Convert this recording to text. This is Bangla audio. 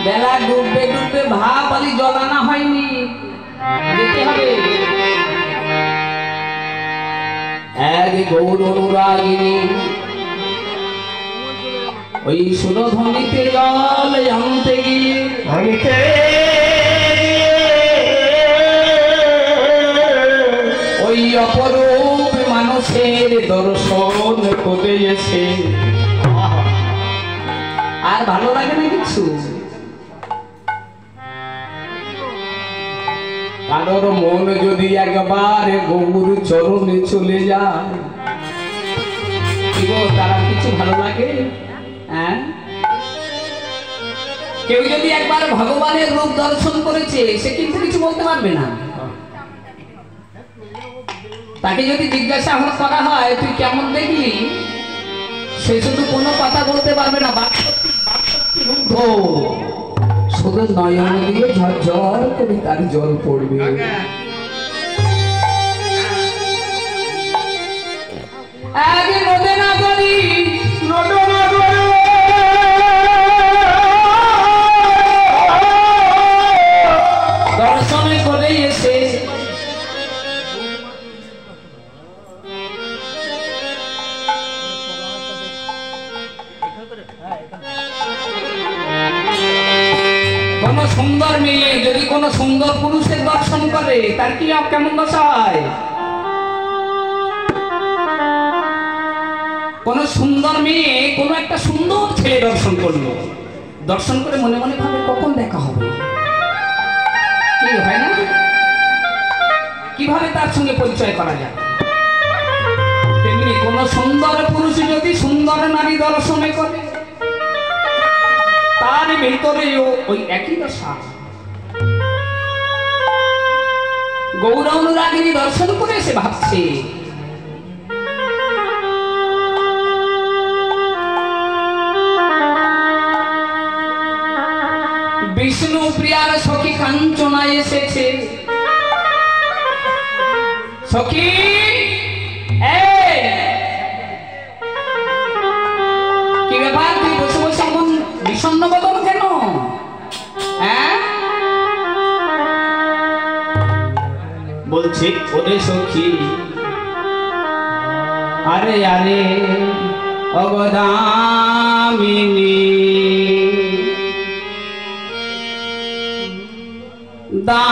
বেলা ডুববে ডুববে ভাব আলি জ্বলানো হয়নি, যেতে হবে। এক গৌর অনুরাগিনী ওই সুরধ্বনিতে জল আনতে গিয়ে ওই অপরূপ মানুষের দর্শন করে এসে আর ভালো লাগে না কিছু। কারোর মন যদি একবার গৌর চরণে চলে যায়, তারা কিছু ভালো লাগে? হ্যাঁ, কেউ যদি একবার ভগবানের রূপ দর্শন করেছে সে কিন্তু কিছু বলতে পারবে না। তাকে যদি জিজ্ঞাসা করা হয় তুই কেমন দেখলি, সে শুধু কোনো কথা বলতে পারবে না, শুধু নয়ন দিয়ে ঝরঝর করে তার জল পড়বে। আগে নদে না করি দর্শনে করে এসে কোন সুন্দর মেয়ে যদি কোন সুন্দর পুরুষের দর্শন করে তার কি কেমন দশা হয়? কোন সুন্দর মেয়ে কোন একটা সুন্দর ছেলে দর্শন করলো, দর্শন করে মনে মনে ভাবে কখন দেখা হবে, কি হয় না? কিভাবে তার সঙ্গে পরিচয় করা যায়? তেমনি কোন সুন্দর পুরুষ যদি সুন্দর নারী দর্শনে করে তার ভিতরেও ওই একই দশা। গৌর অনুরাগিনী দর্শন করে সে ভাবছে বিষ্ণু প্রিয়ার সখী কাঞ্চনা এসেছে। সখী কি ব্যাপার, তুই বসে বসে এমন বিষণ্ণ বদন কেন? হ্যাঁ, বলছে ওরে সখী, আরে আরে অবদামিনী দা